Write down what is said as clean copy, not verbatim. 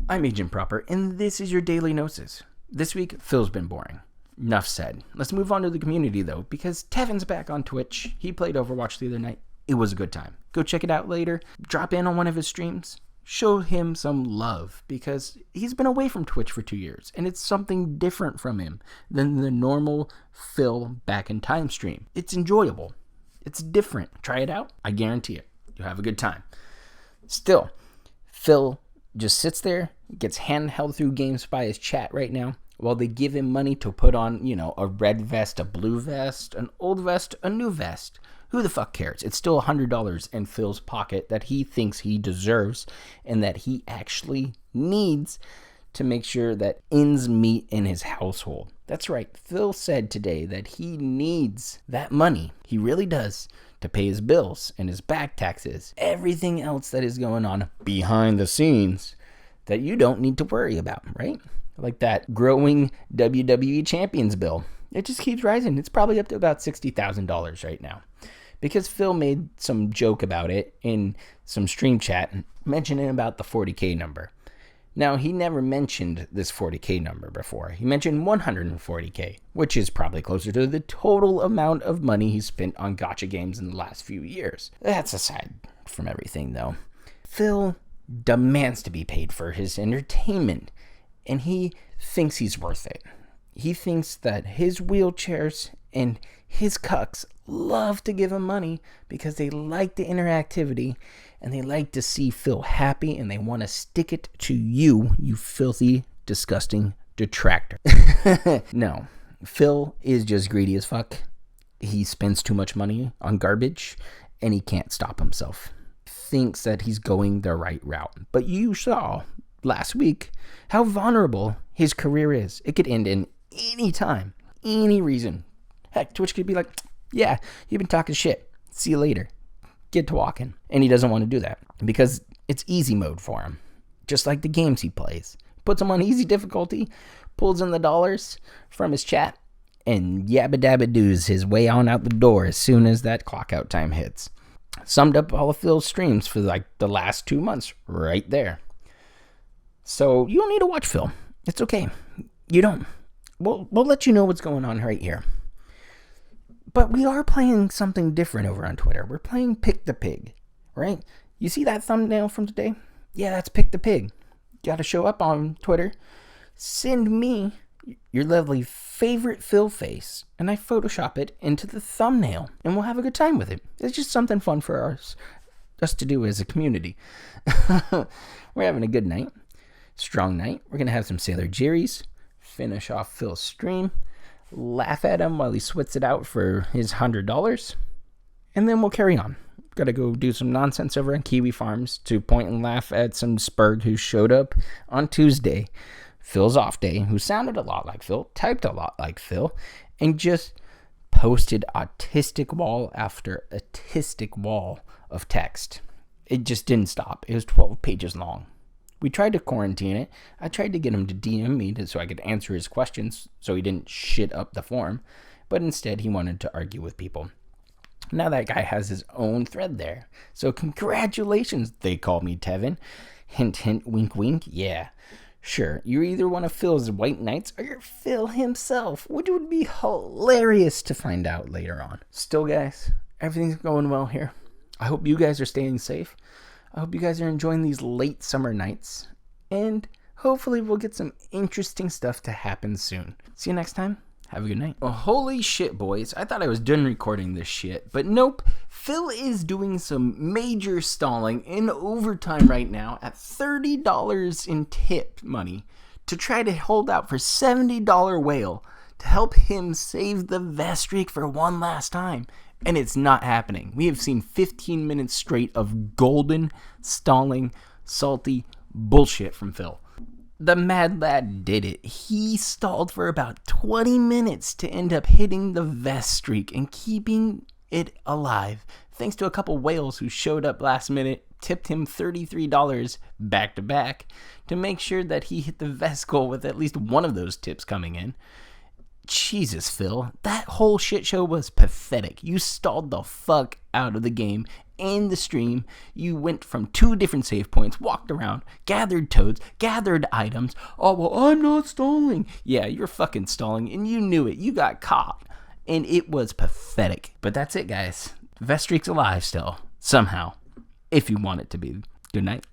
I'm Agent Proper, and this is your Daily Nosis. This week, Phil's been boring. Enough said. Let's move on to the community, though, because Tevin's back on Twitch. He played Overwatch the other night. It was a good time. Go check it out later. Drop in on one of his streams. Show him some love, because he's been away from Twitch for 2 years, and it's something different from him than the normal Phil back in time stream. It's enjoyable. It's different. Try it out. I guarantee it. You'll have a good time. Still, Phil just sits there, gets handheld through games by his chat right now, while they give him money to put on, a red vest, a blue vest, an old vest, a new vest. Who the fuck cares? It's still $100 in Phil's pocket that he thinks he deserves and that he actually needs to make sure that ends meet in his household. That's right. Phil said today that he needs that money. He really does, to pay his bills and his back taxes, everything else that is going on behind the scenes that you don't need to worry about, right? Like that growing WWE Champions bill. It just keeps rising. It's probably up to about $60,000 right now. Because Phil made some joke about it in some stream chat, mentioning about the 40K number. Now, he never mentioned this 40K number before. He mentioned 140K, which is probably closer to the total amount of money he spent on gacha games in the last few years. That's aside from everything, though. Phil demands to be paid for his entertainment, and he thinks he's worth it. He thinks that his wheelchairs and his cucks love to give him money because they like the interactivity and they like to see Phil happy and they want to stick it to you, you filthy, disgusting detractor. No, Phil is just greedy as fuck. He spends too much money on garbage and he can't stop himself. Thinks that he's going the right route. But you saw last week how vulnerable his career is. It could end in any time, any reason. Heck, Twitch could be like, yeah, you've been talking shit. See you later. Get to walking. And he doesn't want to do that because it's easy mode for him. Just like the games he plays. Puts them on easy difficulty, pulls in the dollars from his chat, and yabba dabba doos his way on out the door as soon as that clock out time hits. Summed up all of Phil's streams for like the last 2 months right there. So you don't need to watch Phil. It's okay. You don't. We'll let you know what's going on right here. But we are playing something different over on Twitter. We're playing Pick the Pig, right? You see that thumbnail from today? Yeah, that's Pick the Pig. You got to show up on Twitter. Send me your lovely favorite Phil face, and I Photoshop it into the thumbnail, and we'll have a good time with it. It's just something fun for us to do as a community. We're having a good night. Strong night. We're going to have some Sailor Jerry's. Finish off Phil's stream. Laugh at him while he sweats it out for his $100, and then we'll carry on. Gotta go do some nonsense over on Kiwi Farms to point and laugh at some Spurg who showed up on Tuesday, Phil's off day, who sounded a lot like Phil, typed a lot like Phil, and just posted autistic wall after autistic wall of text. It just didn't stop. It was 12 pages long. We tried to quarantine it. I tried to get him to DM me so I could answer his questions so he didn't shit up the forum. But instead, he wanted to argue with people. Now that guy has his own thread there. So congratulations, TheyCallMeTevin. Hint, hint, wink, wink. Yeah, sure. You're either one of Phil's white knights or you're Phil himself, which would be hilarious to find out later on. Still, guys, everything's going well here. I hope you guys are staying safe. I hope you guys are enjoying these late summer nights, and hopefully we'll get some interesting stuff to happen soon. See you next time. Have a good night. Oh, holy shit, boys. I thought I was done recording this shit, but nope. Phil is doing some major stalling in overtime right now at $30 in tip money to try to hold out for $70 whale to help him save the vest streak for one last time. And it's not happening. We have seen 15 minutes straight of golden, stalling, salty bullshit from Phil. The mad lad did it. He stalled for about 20 minutes to end up hitting the vest streak and keeping it alive. Thanks to a couple whales who showed up last minute, tipped him $33 back to back to make sure that he hit the vest goal with at least one of those tips coming in. Jesus, Phil, that whole shit show was pathetic. You stalled the fuck out of the game in the stream, you went from 2 different save points, walked around, gathered toads, gathered items. Oh, well, I'm not stalling. Yeah, you're fucking stalling, and you knew it. You got caught, and it was pathetic. But that's it, guys. Vest streak's alive still, somehow, if you want it to be. Good night.